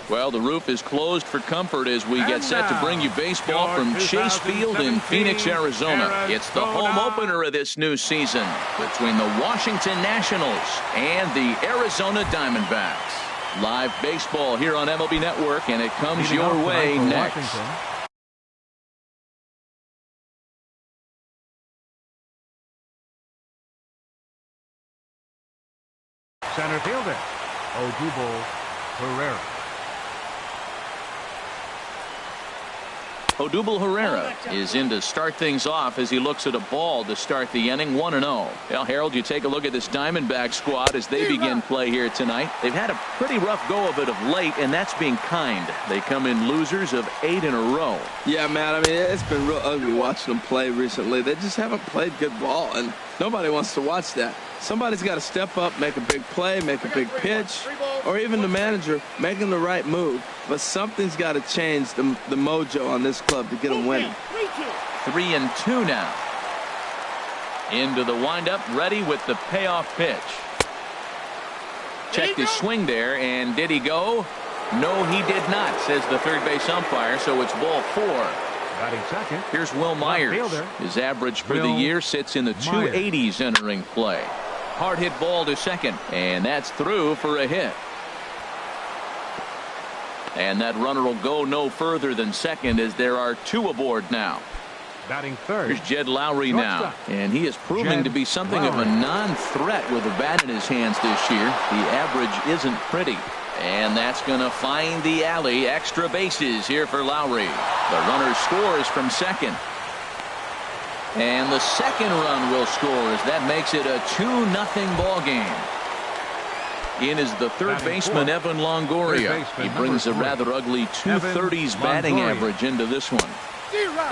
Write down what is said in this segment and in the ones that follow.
Well, the roof is closed for comfort as we get set to bring you baseball from Chase Field in Phoenix, Arizona. It's the home opener of this new season between the Washington Nationals and the Arizona Diamondbacks. Live baseball here on MLB Network, and it comes your way next. Washington. Center fielder, Odubel Herrera. Odubel Herrera is in to start things off as he looks at a ball to start the inning. 1-0. Well, Harold, you take a look at this Diamondback squad as they begin play here tonight. They've had a pretty rough go of it of late, and that's being kind. They come in losers of 8 in a row. Yeah, man, I mean, it's been real ugly watching them play recently. They just haven't played good ball, and nobody wants to watch that. Somebody's got to step up, make a big play, make a big pitch, or even the manager making the right move. But something's got to change the mojo on this club to get them winning. 3-2 now. Into the windup, ready with the payoff pitch. Checked his swing there, and did he go? No, he did not, says the third base umpire, so it's ball 4. Batting second. Here's Will Myers. His average for the year sits in the 280s entering play. Hard hit ball to second, and that's through for a hit. And that runner will go no further than second as there are 2 aboard now. Batting third. Here's Jed Lowry now, and he is proving to be something of a non-threat with a bat in his hands this year. The average isn't pretty. And that's going to find the alley. Extra bases here for Lowry. The runner scores from second. And the second run will score as that makes it a 2-0 ball game. In is the third baseman, Evan Longoria. He brings a rather ugly 230s batting average into this one.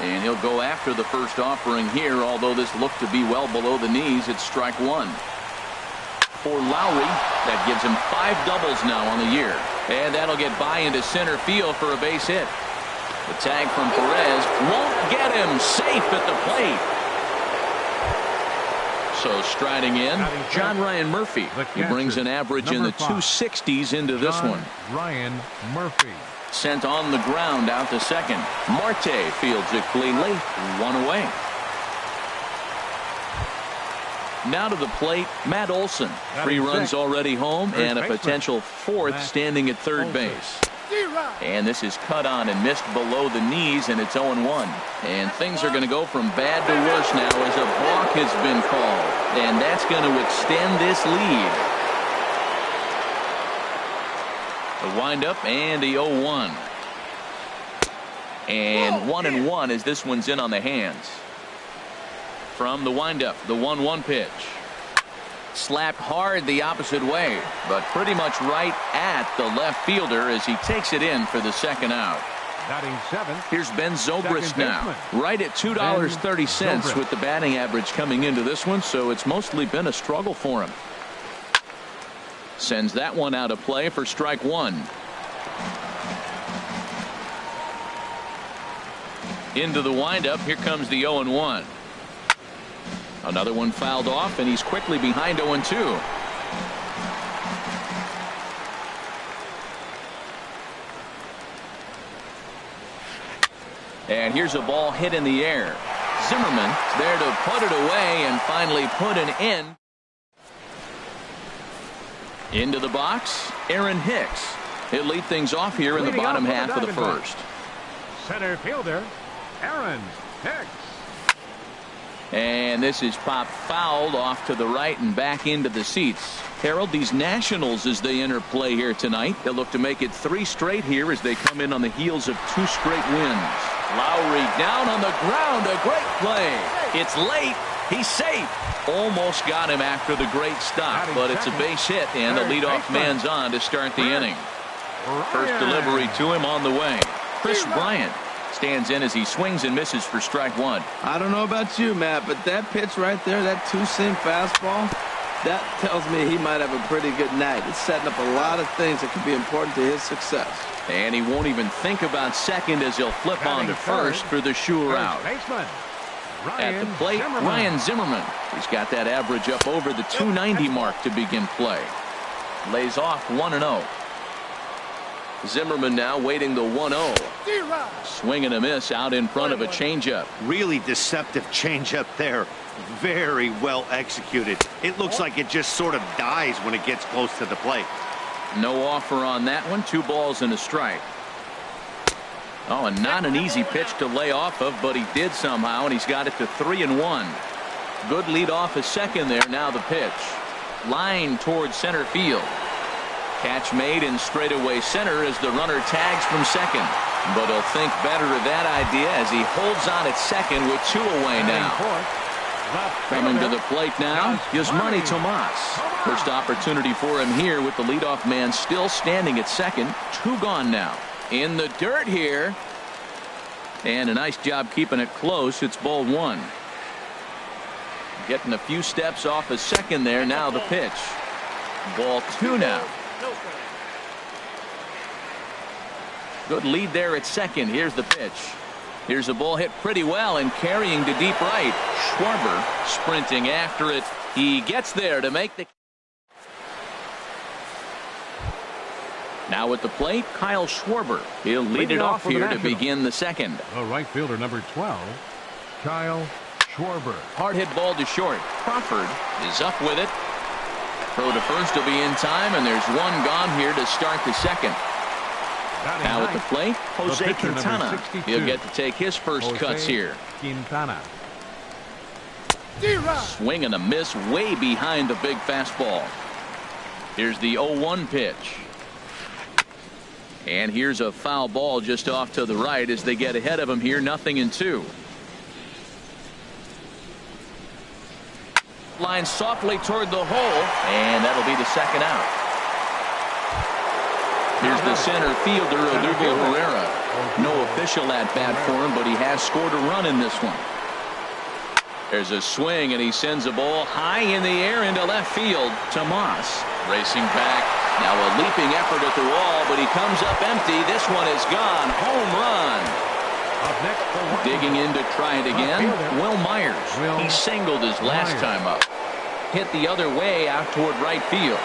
And he'll go after the first offering here, although this looked to be well below the knees. It's strike 1. For Lowry, that gives him 5 doubles now on the year. And that'll get by into center field for a base hit. The tag from Perez won't get him. Safe at the plate. So striding in, John Ryan Murphy. He brings an average in the 260s into this one. Ryan Murphy. Sent on the ground out to second. Marte fields it cleanly. 1 away. Now to the plate, Matt Olson. 3 runs already home and a potential 4th standing at third base. And this is cut on and missed below the knees, and it's 0-1. And things are going to go from bad to worse now as a balk has been called. And that's going to extend this lead. The windup and the 0-1. And 1-1 as this one's in on the hands. From the windup, the 1-1 pitch. Slapped hard the opposite way, but pretty much right at the left fielder as he takes it in for the second out. Batting 7. Here's Ben Zobrist now, right at $2.30 with the batting average coming into this one, so it's mostly been a struggle for him. Sends that one out of play for strike 1. Into the windup, here comes the 0-1. Another one fouled off, and he's quickly behind 0-2. And here's a ball hit in the air. Zimmerman there to put it away and finally put an end. Into the box, Aaron Hicks. He'll lead things off here in the bottom half of the first. Center fielder, Aaron Hicks. And this is popped fouled off to the right and back into the seats. Harold, these Nationals, as they enter play here tonight, they'll look to make it 3 straight here as they come in on the heels of 2 straight wins. Lowry down on the ground. A great play. It's late. He's safe. Almost got him after the great stop, but it's a base hit, and the leadoff man's on to start the inning. First delivery to him on the way. Chris Bryant stands in as he swings and misses for strike 1. I don't know about you, Matt, but that pitch right there, that 2-seam fastball, that tells me he might have a pretty good night. It's setting up a lot of things that could be important to his success. And he won't even think about second as he'll flip on to first for the sure out. At the plate, Ryan Zimmerman. He's got that average up over the 290 mark to begin play. Lays off 1-0. Zimmerman now waiting the 1-0. Swing and a miss out in front of a changeup. Really deceptive changeup there. Very well executed. It looks like it just sort of dies when it gets close to the plate. No offer on that one. 2 balls and a strike. Oh, and not an easy pitch to lay off of, but he did somehow, and he's got it to 3-1. Good lead off his second there. Now the pitch. Line towards center field. Catch made in straightaway center as the runner tags from second. But he'll think better of that idea as he holds on at second with 2 away now. Coming to the plate now is Manny Tomas. First opportunity for him here with the leadoff man still standing at second. 2 gone now. In the dirt here. And a nice job keeping it close. It's ball 1. Getting a few steps off a second there. Now the pitch. Ball 2 now. Good lead there at second. Here's the pitch. Here's a ball hit pretty well and carrying to deep right. Schwarber sprinting after it. He gets there to make the. Now at the plate, Kyle Schwarber. He'll lead it off here to begin the second. The right fielder, number 12, Kyle Schwarber. Hard hit ball to short. Crawford is up with it. Throw to first will be in time, and there's 1 gone here to start the second. Now at the plate, Jose Quintana. He'll get to take his first cuts here. Quintana. Swing and a miss way behind the big fastball. Here's the 0-1 pitch. And here's a foul ball just off to the right as they get ahead of him here. 0-2. Line softly toward the hole, and that'll be the second out. Here's the center fielder, Odubel Herrera. No official at bat for him, but he has scored a run in this one. There's a swing, and he sends a ball high in the air into left field. Tomas racing back. Now a leaping effort at the wall, but he comes up empty. This one is gone. Home run. Digging in to try it again. Will Myers. He singled his last time up. Hit the other way out toward right field.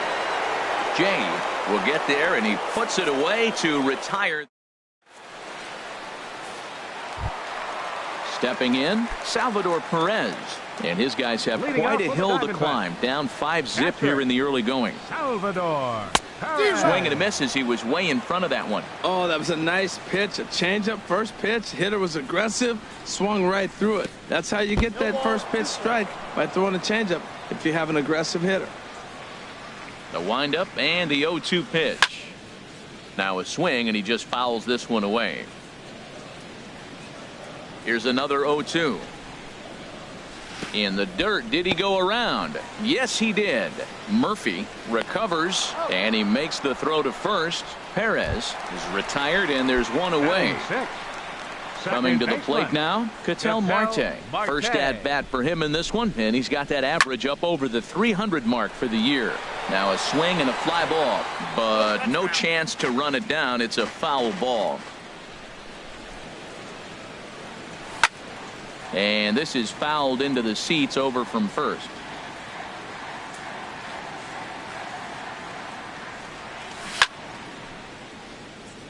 Jay will get there, and he puts it away to retire. Stepping in, Salvador Perez. And his guys have quite a hill to climb. Down 5-zip here in the early going. Salvador. Swing and a miss as he was way in front of that one. Oh, that was a nice pitch. A changeup, first pitch. Hitter was aggressive, swung right through it. That's how you get that first pitch strike, by throwing a changeup if you have an aggressive hitter. The windup and the 0-2 pitch. Now a swing, and he just fouls this one away. Here's another 0-2. In the dirt. Did he go around? Yes, he did. Murphy recovers, and he makes the throw to first. Perez is retired, and there's 1 away. Coming to the plate now, Ketel Marte. First at bat for him in this one, and he's got that average up over the 300 mark for the year. Now a swing and a fly ball, but no chance to run it down. It's a foul ball. And this is fouled into the seats over from first.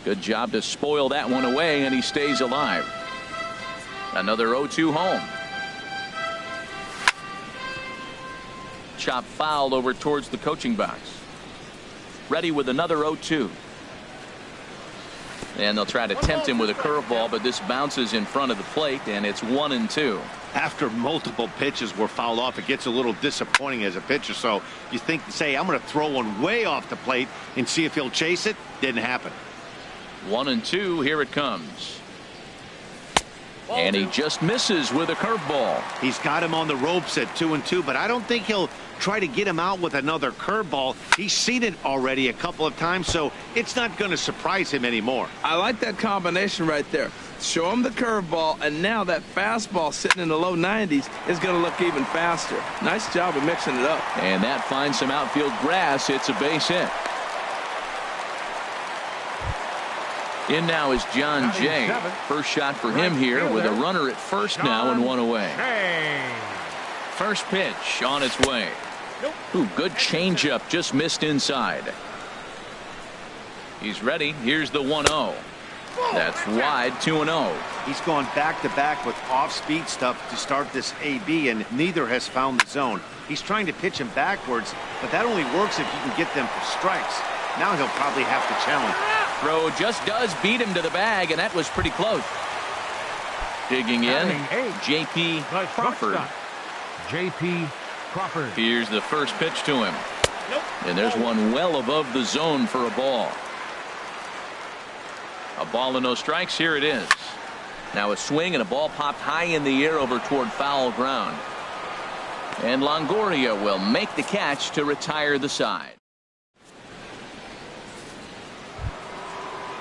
Good job to spoil that one away, and he stays alive. Another 0-2 home. Chop foul over towards the coaching box. Ready with another 0-2. And they'll try to tempt him with a curveball, but this bounces in front of the plate, and it's 1-2. After multiple pitches were fouled off, it gets a little disappointing as a pitcher. So you think, say, I'm going to throw one way off the plate and see if he'll chase it. Didn't happen. 1-2. Here it comes. And he just misses with a curveball. He's got him on the ropes at 2-2, but I don't think he'll try to get him out with another curveball. He's seen it already a couple of times, so it's not going to surprise him anymore. I like that combination right there. Show him the curveball, and now that fastball sitting in the low 90s is going to look even faster. Nice job of mixing it up. And that finds some outfield grass. It's a base hit. In now is John Jay. First shot for him here with a runner at first now and 1 away. First pitch on its way. Ooh, good changeup, just missed inside. He's ready. Here's the 1-0. That's wide, 2-0. He's gone back-to-back with off-speed stuff to start this AB, and neither has found the zone. He's trying to pitch him backwards, but that only works if you can get them for strikes. Now he'll probably have to challenge. Throw just does beat him to the bag, and that was pretty close. Digging in, J.P. Crawford. J.P. Crawford. Here's the first pitch to him. And there's one well above the zone for a ball. A ball and no strikes. Here it is. Now a swing and a ball popped high in the air over toward foul ground. And Longoria will make the catch to retire the side.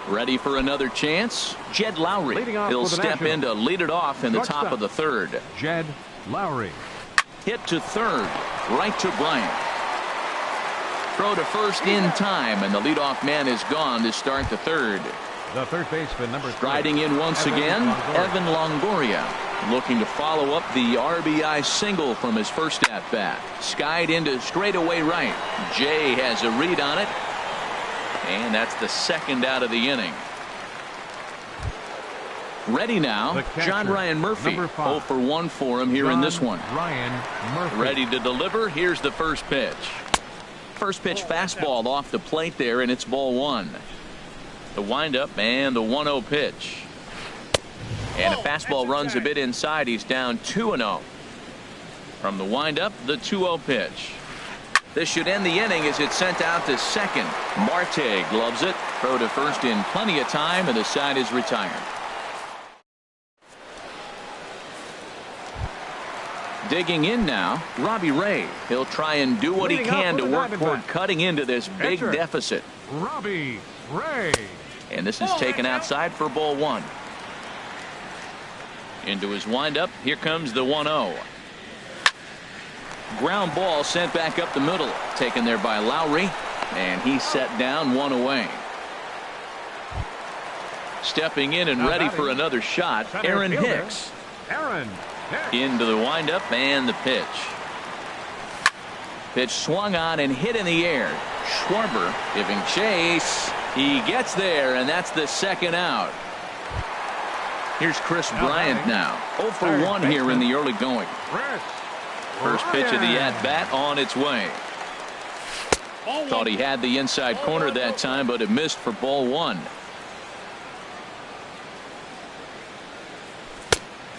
Ready for another chance? Jed Lowry. He'll step in to lead it off in the top of the third. Jed Lowry. Hit to third. Right to Bryant. Throw to first in time, and the leadoff man is gone to start the third. The third baseman, number 3. Striding in once again, Evan Longoria. Looking to follow up the RBI single from his first at-bat. Skied into straightaway right. Jay has a read on it. And that's the second out of the inning. Ready now, John Ryan Murphy. 0 for 1 for him here in this one. Ryan Murphy. Ready to deliver. Here's the first pitch. First pitch fastball off the plate there, and it's ball 1. The windup and the 1-0 pitch. And a fastball runs a bit inside. He's down 2-0. From the windup, the 2-0 pitch. This should end the inning as it's sent out to second. Marte gloves it. Throw to first in plenty of time, and the side is retired. Digging in now, Robbie Ray. He'll try and do what he can to work toward cutting into this big deficit. Robbie Ray. And this is taken outside for ball 1. Into his windup. Here comes the 1-0. Ground ball sent back up the middle. Taken there by Lowry. And he's set down, 1 away. Stepping in and ready for another shot, Aaron Hicks. Into the windup and the pitch. Pitch swung on and hit in the air. Schwarber giving chase. He gets there, and that's the second out. Here's Chris Bryant now. 0 for 1 here in the early going. First pitch of the at-bat on its way. Thought he had the inside corner that time, but it missed for ball 1.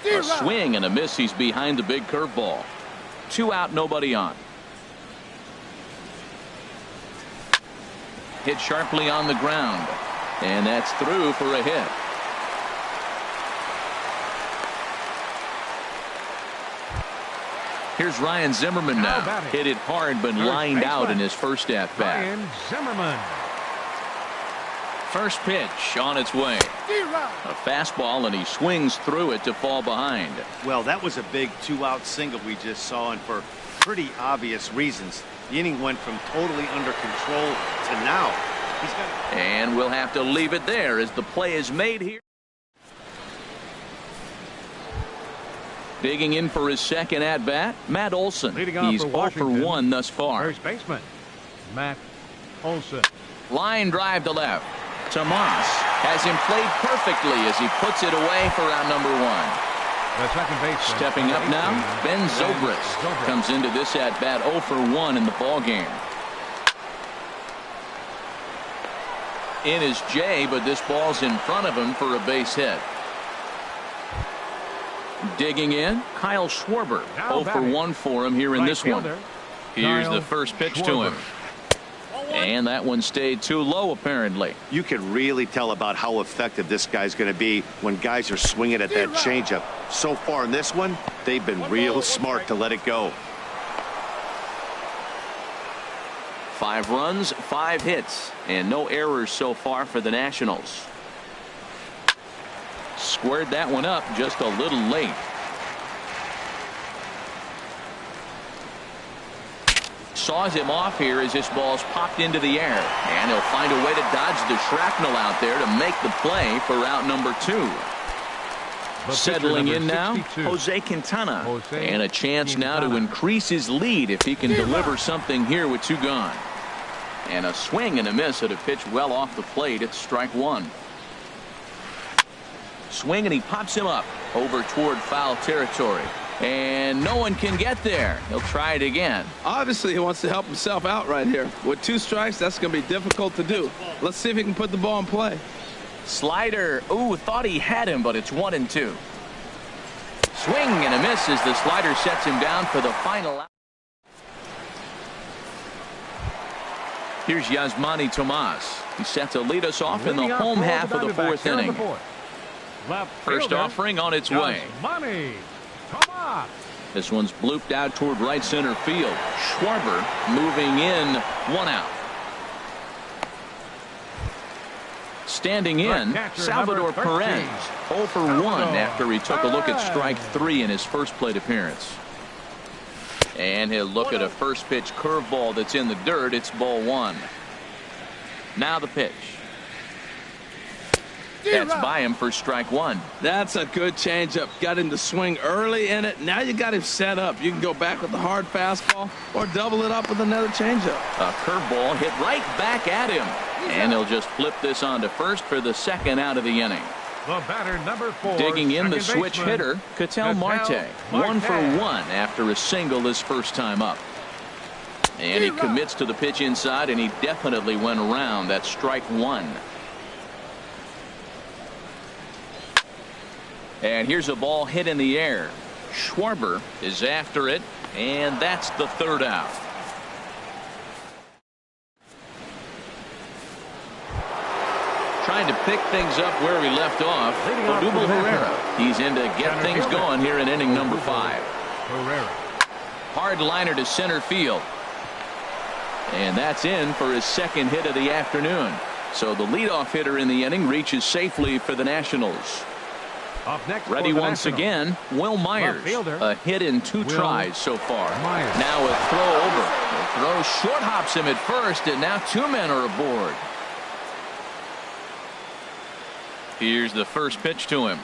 A swing and a miss. He's behind the big curveball. 2 out, nobody on. Hit sharply on the ground. And that's through for a hit. Here's Ryan Zimmerman now. Hit it hard, but lined out in his first at-bat. Ryan Zimmerman. First pitch on its way. A fastball, and he swings through it to fall behind. Well, that was a big 2-out single we just saw, and for pretty obvious reasons. The inning went from totally under control to now. And we'll have to leave it there as the play is made here. Digging in for his second at-bat, Matt Olson. He's 0 for 1 thus far. First baseman, Matt Olson. Line drive to left. Tomas has him played perfectly as he puts it away for out number 1. The second baseman. Stepping up now, Ben Zobrist comes into this at-bat 0 for 1 in the ballgame. In is Jay, but this ball's in front of him for a base hit. Digging in, Kyle Schwarber. 0 for 1 for him here in this one. Here's the first pitch to him. And that one stayed too low, apparently. You can really tell about how effective this guy's going to be when guys are swinging at that changeup. So far in this one, they've been real smart to let it go. 5 runs, 5 hits, and no errors so far for the Nationals. Squared that one up just a little late. Saws him off here as this ball's popped into the air. And he'll find a way to dodge the shrapnel out there to make the play for out number 2. Settling in now, Jose Quintana. And a chance now to increase his lead if he can deliver something here with 2 gone. And a swing and a miss at a pitch well off the plate. It's strike one. Swing, and he pops him up over toward foul territory. And no one can get there. He'll try it again. Obviously, he wants to help himself out right here. With 2 strikes, that's going to be difficult to do. Let's see if he can put the ball in play. Slider. Ooh, thought he had him, but it's 1-2. Swing and a miss as the slider sets him down for the final out. Here's Yasmani Tomas. He's set to lead us off in the home half of the 4th inning. First offering on its way. This one's blooped out toward right center field. Schwarber moving in, 1 out. Standing in, Salvador Perez, 0 for 1 after he took a look at strike 3 in his first plate appearance. And he'll look at a first pitch curveball that's in the dirt. It's ball 1. Now the pitch. That's by him for strike 1. That's a good changeup. Got him to swing early in it. Now you got him set up. You can go back with the hard fastball or double it up with another changeup. A curveball hit right back at him. And he'll just flip this on to first for the 2nd out of the inning. The batter, number 4, digging in, the switch hitter, Ketel Marte. 1 for 1 after a single his first time up. And he commits to the pitch inside, and he definitely went around. That's strike 1. And here's a ball hit in the air. Schwarber is after it, and that's the 3rd out. Trying to pick things up where we left off. Odubel Herrera. He's in to get things going here in inning number 5. Hard liner to center field. And that's in for his 2nd hit of the afternoon. So the leadoff hitter in the inning reaches safely for the Nationals. Ready once again, Will Myers. A hit in 2 tries so far. Now a throw over. The throw short hops him at first, and now 2 men are aboard. Here's the first pitch to him.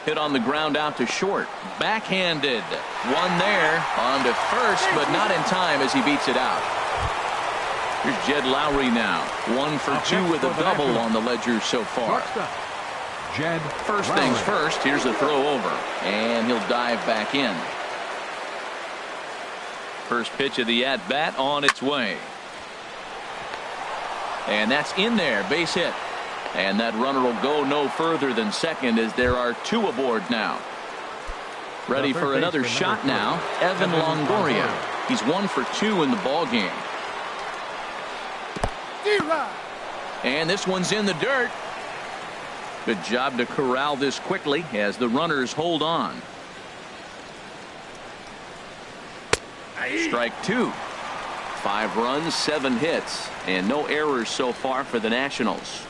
Hit on the ground out to short. Backhanded. One there on to first, but not in time as he beats it out. Here's Jed Lowry now. 1 for 2 with a double on the ledger so far. First things first, here's a throw over, and he'll dive back in. First pitch of the at-bat on its way. And that's in there, base hit. And that runner will go no further than second as there are 2 aboard now. Ready for another shot now, Evan Longoria. He's 1 for 2 in the ball game. And this one's in the dirt. Good job to corral this quickly as the runners hold on. Strike 2. 5 runs, 7 hits, and no errors so far for the Nationals.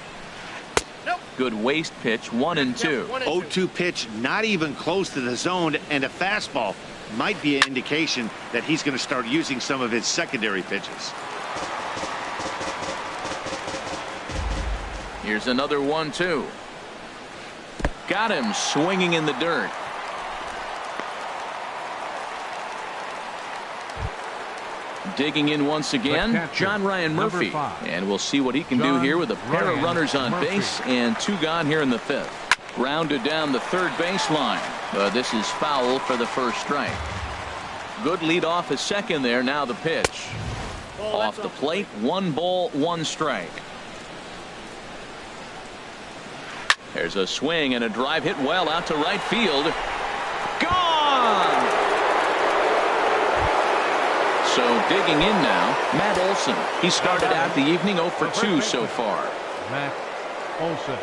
Good waist pitch, 1-2. 0-2 pitch, not even close to the zone, and a fastball might be an indication that he's going to start using some of his secondary pitches. Here's another 1-2. Got him swinging in the dirt. Digging in once again, John Ryan Murphy. And we'll see what he can do here with a pair of runners on base and 2 gone here in the 5th. Grounded down the 3rd baseline. But this is foul for the first strike. Good lead off at second there. Now the pitch. Off the plate, 1 ball, 1 strike. There's a swing and a drive hit well out to right field. Gone! So digging in now, Matt Olson. He started out the evening 0 for 2 so far. Matt Olson.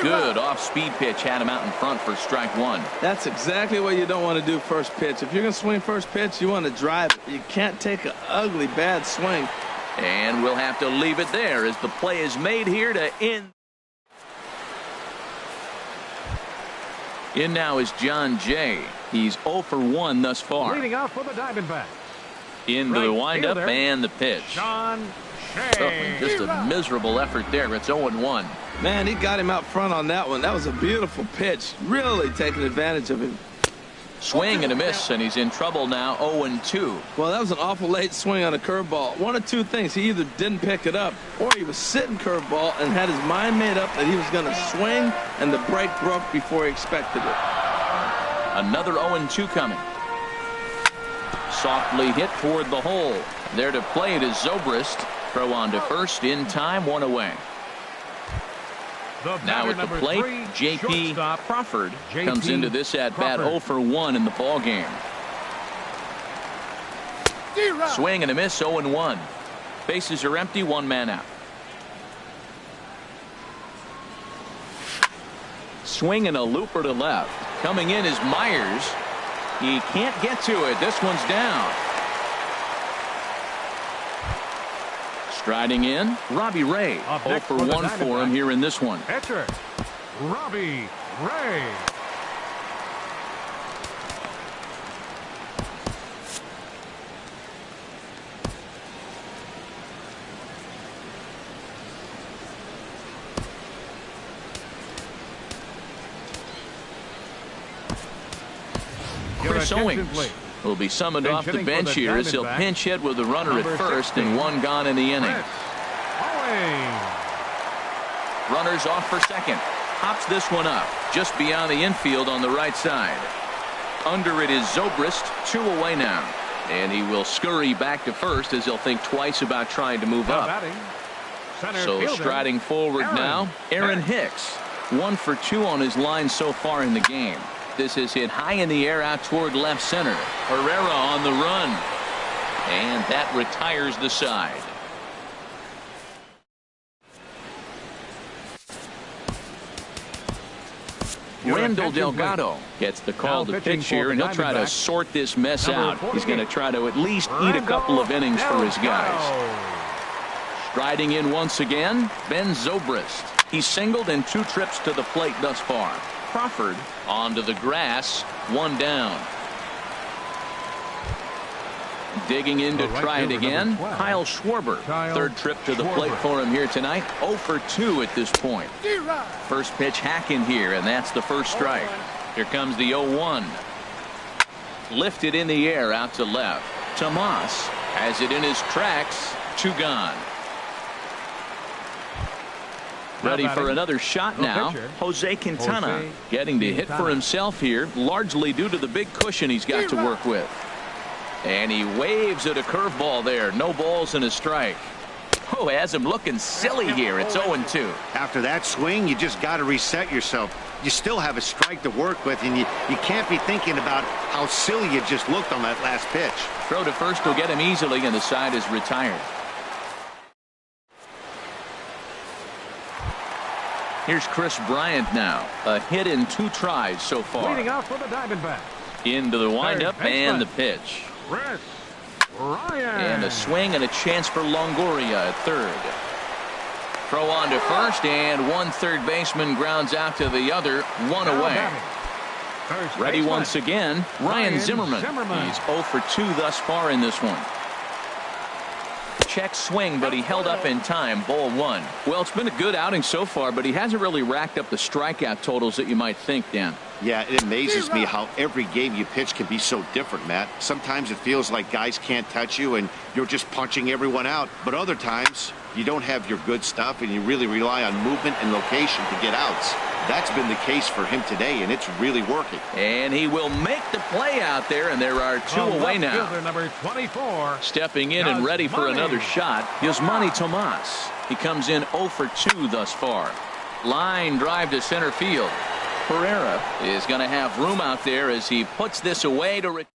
Good off-speed pitch had him out in front for strike 1. That's exactly what you don't want to do first pitch. If you're going to swing first pitch, you want to drive it. You can't take an ugly, bad swing. And we'll have to leave it there as the play is made here to end. In now is John Jay. He's 0 for 1 thus far. Leading off for the Diamondbacks. Into the windup and the pitch. John Jay. Just a miserable effort there. It's 0-1. Man, he got him out front on that one. That was a beautiful pitch. Really taking advantage of him. Swing and a miss, and he's in trouble now. 0-2. Well, that was an awful late swing on a curveball. One of two things. He either didn't pick it up or he was sitting curveball and had his mind made up that he was going to swing, and the break broke before he expected it. Another 0-2 coming. Softly hit toward the hole. There to play it is Zobrist. Throw on to first in time, one away. Now at the plate, J.P. Crawford comes into this at-bat 0 for 1 in the ball game. Swing and a miss, 0-1. Bases are empty, one man out. Swing and a looper to left. Coming in is Myers. He can't get to it. This one's down. Striding in, Robbie Ray. 0 for 1 for him here in this one. Pitcher, Robbie Ray. Chris Owings will be summoned off the bench here as he'll pinch hit with the runner at first and one gone in the inning. Runners off for second. Hops this one up just beyond the infield on the right side. Under it is Zobrist, 2 away now. And he will scurry back to first as he'll think twice about trying to move up. So striding forward now, Aaron Hicks. 1 for 2 on his line so far in the game. This is hit high in the air out toward left center. Herrera on the run. And that retires the side. Randall Delgado gets the call to pitch here, and he'll try to sort this mess out. He's going to try to at least eat a couple of innings for his guys. Striding in once again, Ben Zobrist. He's singled in 2 trips to the plate thus far. Crawford onto the grass, 1 down. Digging in to try it again, Kyle Schwarber. 3rd trip to the plate for him here tonight. 0 for 2 at this point. First pitch hack in here, and that's the first strike. Here comes the 0-1. Lifted in the air out to left. Tomas has it in his tracks. 2 gone. Ready for another shot now. Jose Quintana getting to hit for himself here, largely due to the big cushion he's got to work with. And he waves at a curveball there. No balls and a strike. Oh, has him looking silly here. It's 0-2. After that swing, you just got to reset yourself. You still have a strike to work with, and you can't be thinking about how silly you just looked on that last pitch. Throw to first will get him easily, and the side is retired. Here's Chris Bryant now. A hit in 2 tries so far. Leading off for the Diamondbacks. Into the windup and the pitch. Chris Bryant. And a swing and a chance for Longoria at third. Throw on to first, and 1 third baseman grounds out to the other, 1 away. Ready once again, Ryan Zimmerman. He's 0 for 2 thus far in this one. Check swing, but he held up in time. Ball 1. Well, it's been a good outing so far, but he hasn't really racked up the strikeout totals that you might think, Dan. Yeah, it amazes me how every game you pitch can be so different, Matt. Sometimes it feels like guys can't touch you and you're just punching everyone out. But other times you don't have your good stuff and you really rely on movement and location to get outs. That's been the case for him today, and it's really working. And he will make the play out there, and there are 2 away now. Number 24. Stepping in and ready for another shot is Manny Tomas. He comes in 0 for 2 thus far. Line drive to center field. Pereira is going to have room out there as he puts this away to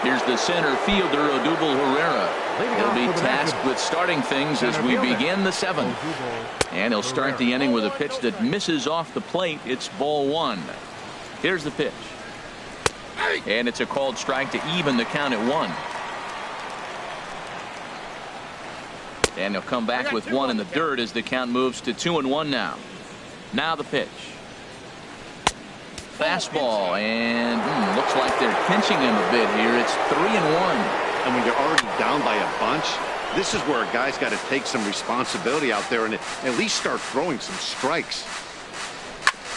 Here's the center fielder, Odubel Herrera. He'll be tasked with starting things as we begin the 7th. And he'll start the inning with a pitch that misses off the plate. It's ball 1. Here's the pitch. And it's a called strike to even the count at 1. And he'll come back with 1 in the dirt as the count moves to 2-1 now. Now the pitch. Fastball, and looks like they're pinching him a bit here. It's 3-1. And when you're already down by a bunch, this is where a guy's got to take some responsibility out there and at least start throwing some strikes.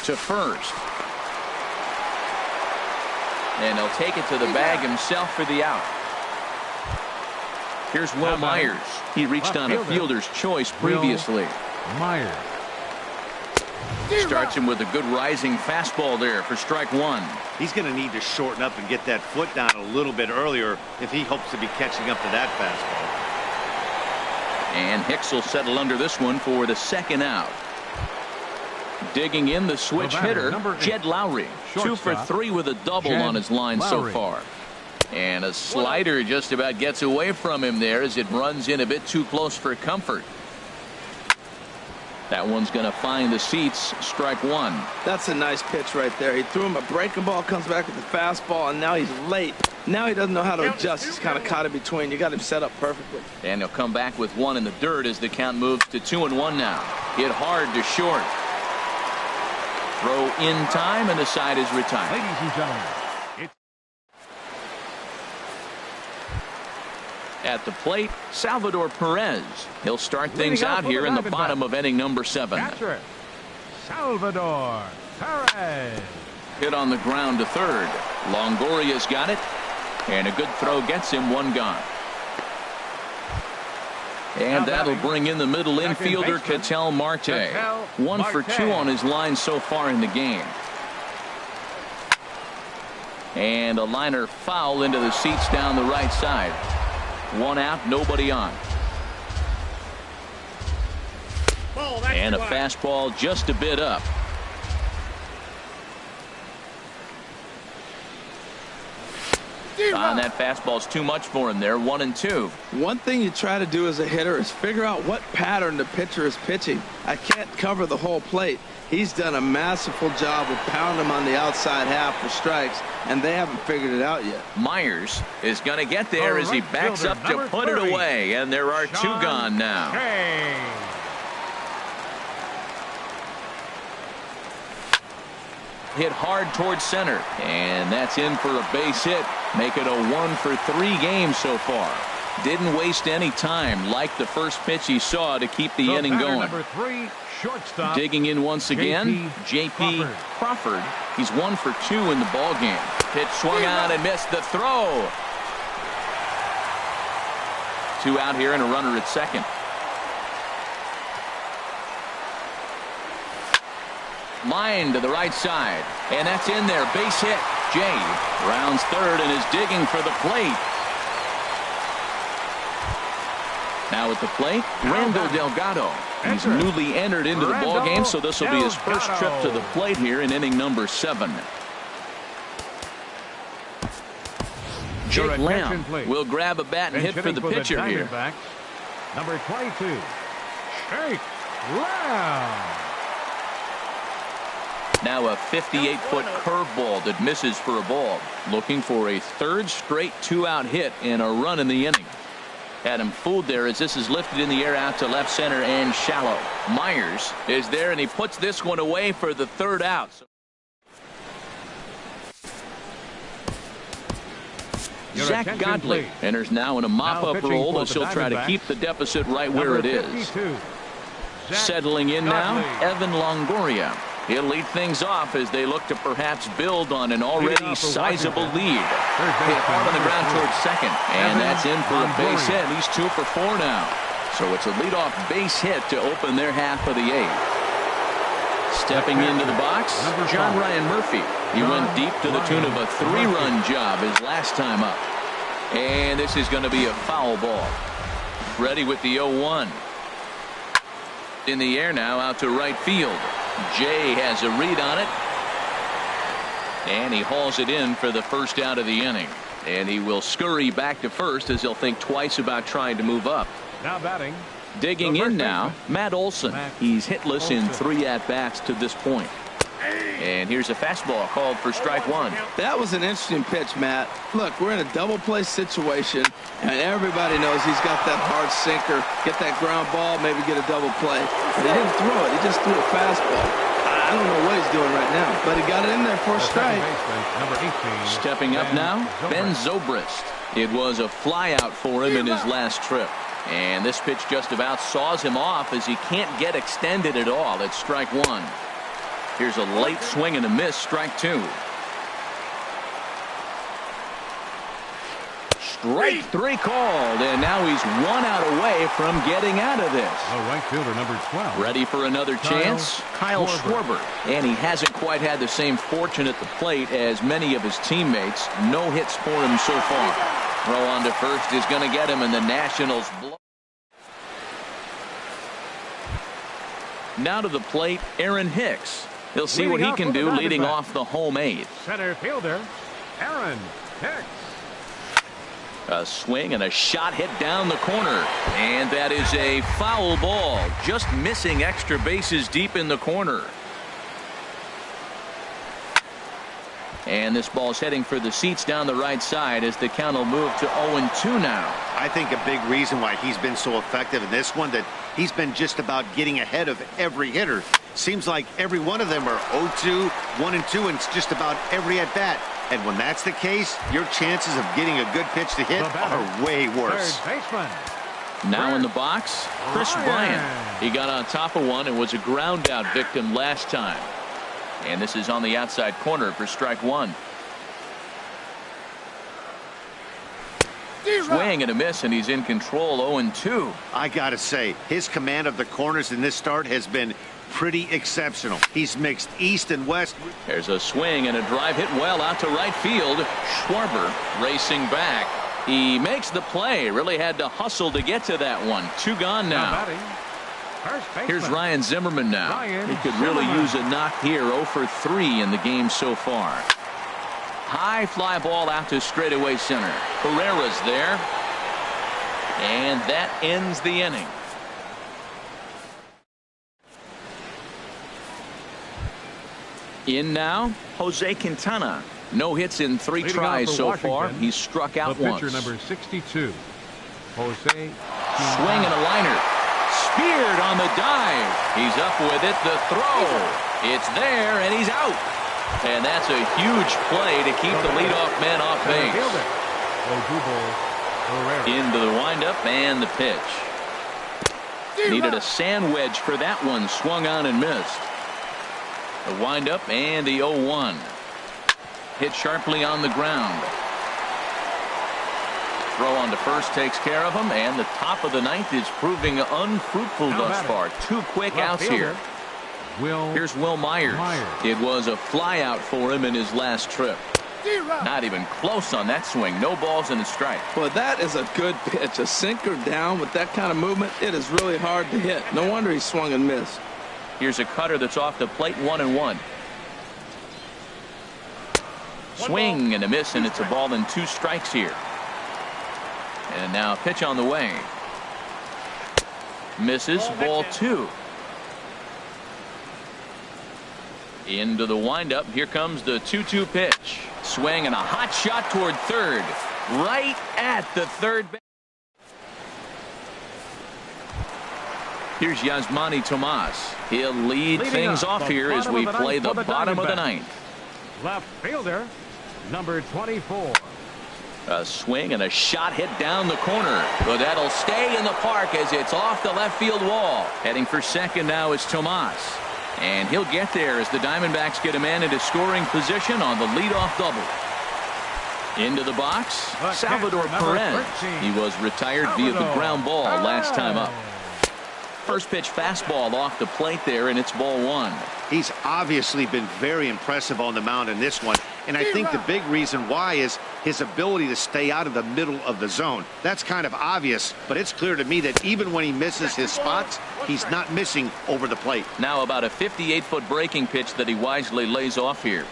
to first. And he'll take it to the bag himself for the out. Here's Will Myers. He reached on a fielder's choice previously. Myers. Starts him with a good rising fastball there for strike one. He's going to need to shorten up and get that foot down a little bit earlier if he hopes to be catching up to that fastball. And Hicks will settle under this one for the second out. Digging in the switch hitter, Jed Lowry. 2 for 3 with a double on his line so far. And a slider just about gets away from him there as it runs in a bit too close for comfort. That one's going to find the seats. Strike one. That's a nice pitch right there. He threw him a breaking ball, comes back with the fastball, and now he's late. Now he doesn't know how to adjust. He's kind of caught in between. You got him set up perfectly. And he'll come back with one in the dirt as the count moves to 2-1 now. Hit hard to short. Throw in time, and the side is retired. Ladies and gentlemen. At the plate, Salvador Perez. He'll start things out here in the bottom of inning number 7. Catcher, Salvador Perez. Hit on the ground to third. Longoria's got it. And a good throw gets him one gone. And that'll bring in the middle infielder, Ketel Marte. 1 for 2 on his line so far in the game. And a liner foul into the seats down the right side. 1 out, nobody on. And a fastball just a bit up. That fastball's too much for him there. 1-2. One thing you try to do as a hitter is figure out what pattern the pitcher is pitching. I can't cover the whole plate. He's done a masterful job of pounding him on the outside half for strikes, and they haven't figured it out yet. Myers is going to get there as he backs up to put it away, and there are 2 gone now. Hit hard towards center, and that's in for a base hit. Make it a 1 for 3 game so far. Didn't waste any time like the first pitch he saw to keep the inning going. Number 3, shortstop. Digging in once again, J.P. Crawford. He's 1 for 2 in the ball game. Pitch swung on and missed the throw. 2 out here and a runner at second. Line to the right side, and that's in there. Base hit. Jay rounds third and is digging for the plate. Now at the plate, Randall Delgado. He's newly entered into the ball game, so this will be his first trip to the plate here in inning number 7. Jake Lamb will grab a bat and hit for the pitcher here. Number 22, Jake Lamb. Now a 58-foot curveball that misses for a ball. Looking for a 3rd straight 2-out hit and a run in the inning. Had him fooled there as this is lifted in the air out to left center and shallow. Myers is there, and he puts this one away for the 3rd out. Zach Godley enters now in a mop-up role as he'll try to keep the deficit right where it is. Settling in now, Evan Longoria. He'll lead things off as they look to perhaps build on an already sizable lead. Hit hard on the ground towards second, and that's in for a base hit. He's 2 for 4 now. So it's a leadoff base hit to open their half of the 8th. Stepping into the box, John Ryan Murphy. He went deep to the tune of a 3-run job his last time up. And this is going to be a foul ball. Ready with the 0-1. In the air now out to right field. Jay has a read on it. And he hauls it in for the first out of the inning. And he will scurry back to first as he'll think twice about trying to move up. Now batting. Digging in now, Matt Olson. He's hitless in 3 at-bats to this point. And here's a fastball called for strike 1. That was an interesting pitch, Matt. Look, we're in a double play situation, and everybody knows he's got that hard sinker, get that ground ball, maybe get a double play. But he didn't throw it. He just threw a fastball. I don't know what he's doing right now, but he got it in there for a strike. Stepping up now, Ben Zobrist. It was a flyout for him in his last trip. And this pitch just about saws him off as he can't get extended at all. It's strike 1. Here's a late swing and a miss, strike two. Strike three called, and now he's 1 out away from getting out of this. The right fielder, number 12. Ready for another chance? Kyle Schwarber. And he hasn't quite had the same fortune at the plate as many of his teammates. No hits for him so far. Throw on to first is going to get him, and the Nationals blow. Now to the plate, Aaron Hicks. He'll see what he can do leading off the home eighth. Center fielder, Aaron Hicks. A swing and a shot hit down the corner, and that is a foul ball, just missing extra bases deep in the corner. And this ball's heading for the seats down the right side as the count will move to 0-2 now. I think a big reason why he's been so effective in this one, that he's been just about getting ahead of every hitter. Seems like every one of them are 0-2, 1-2, and it's just about every at bat. And when that's the case, your chances of getting a good pitch to hit are way worse. Third baseman. Now in the box, Chris Bryant. He got on top of one and was a ground out victim last time. And this is on the outside corner for strike one. Swing and a miss, and he's in control. 0-2. I gotta say, his command of the corners in this start has been pretty exceptional. He's mixed east and west. There's a swing and a drive hit well out to right field. Schwarber racing back. He makes the play. Really had to hustle to get to that one. Two gone now. Here's Ryan Zimmerman now. He could really use a knock here. 0 for 3 in the game so far. High fly ball out to straightaway center. Pereira's there. And that ends the inning. In now, Jose Quintana. No hits in 3 tries so far. He's struck out once. Pitcher number 62, Jose. Swing and a liner. Speared on the dive. He's up with it. The throw. It's there, and he's out. And that's a huge play to keep the leadoff man off base. Into the windup and the pitch. Needed a sand wedge for that one. Swung on and missed. The windup and the 0-1. Hit sharply on the ground. Throw on to first takes care of him, and the top of the ninth is proving unfruitful thus far. 2 quick outs here. Here's Will Myers. It was a fly out for him in his last trip. Not even close on that swing. No balls and a strike. Well, that is a good pitch. A sinker down with that kind of movement. It is really hard to hit. No wonder he swung and missed. Here's a cutter that's off the plate. 1-1. Swing and a miss, and it's a ball and 2 strikes here. And now pitch on the way. Misses. Ball 2. Into the windup. Here comes the 2-2 pitch. Swing and a hot shot toward third. Right at the third base. Here's Yasmani Tomas. He'll lead things off here as we play the bottom of the ninth. Left fielder, number 24. A swing and a shot hit down the corner. But that'll stay in the park as it's off the left field wall. Heading for second now is Tomas. And he'll get there as the Diamondbacks get a man into scoring position on the leadoff double. Into the box, Salvador Perez. He was retired via the ground ball last time up. First pitch fastball off the plate there, and it's ball 1. He's obviously been very impressive on the mound in this one, and I think the big reason why is his ability to stay out of the middle of the zone. That's kind of obvious, but it's clear to me that even when he misses his spots, he's not missing over the plate. Now about a 58-foot breaking pitch that he wisely lays off here.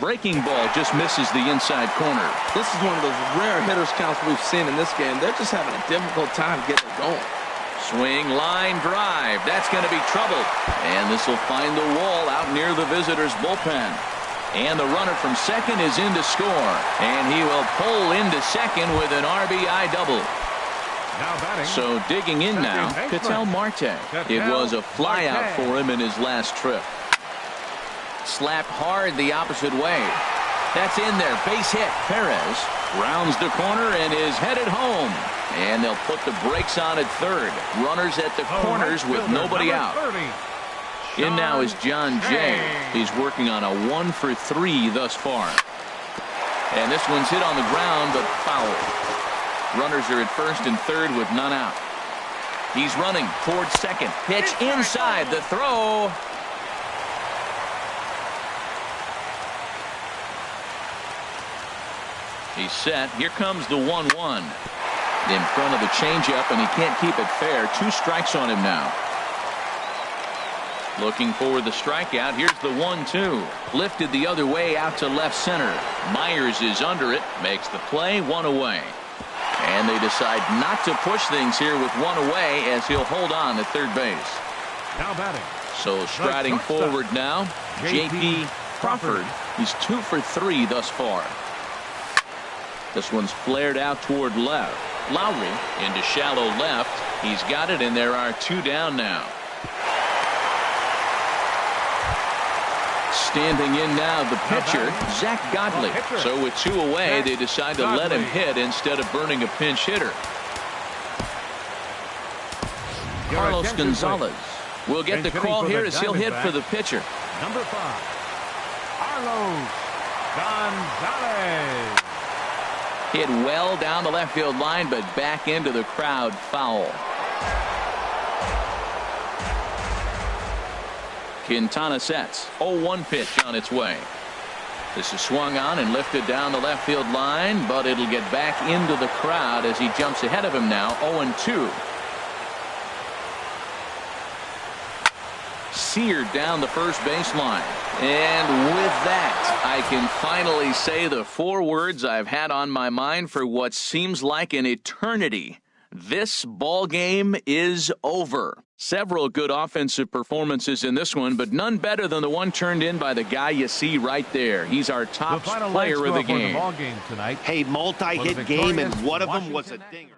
Breaking ball just misses the inside corner. This is one of those rare hitters counts we've seen in this game. They're just having a difficult time getting it going. Swing, line, drive. That's going to be trouble. And this will find the wall out near the visitors' bullpen. And the runner from second is in to score. And he will pull into second with an RBI double. So digging in now, Ketel Marte. It was a fly out for him in his last trip. Slapped hard the opposite way. That's in there. Base hit. Perez rounds the corner and is headed home. And they'll put the brakes on at third. Runners at the corners with nobody out. In now is John Jay. He's working on a 1 for 3 thus far. And this one's hit on the ground, but foul. Runners are at first and third with none out. He's running towards second. Pitch inside. The throw. He's set. Here comes the 1-1. In front of the changeup, and he can't keep it fair. 2 strikes on him now. Looking for the strikeout. Here's the 1-2. Lifted the other way out to left center. Myers is under it. Makes the play. 1 away. And they decide not to push things here with 1 away as he'll hold on at third base. Now batting. So striding forward now, J.P. Crawford. He's 2 for 3 thus far. This one's flared out toward left. Lowry into shallow left. He's got it, and there are 2 down now. Standing in now, the pitcher, Zach Godley. So with 2 away, they decide to let him hit instead of burning a pinch hitter. Carlos Gonzalez will get the call here as he'll hit for the pitcher. Number 5, Carlos Gonzalez. Hit well down the left field line, but back into the crowd, foul. Quintana sets. 0-1 pitch on its way. This is swung on and lifted down the left field line, but it'll get back into the crowd as he jumps ahead of him now. 0-2. Seared down the first baseline. And with that, I can finally say the 4 words I've had on my mind for what seems like an eternity. This ball game is over. Several good offensive performances in this one, but none better than the one turned in by the guy you see right there. He's our top player of the game. Game tonight. Hey, multi-hit game, and one of them was a dinger.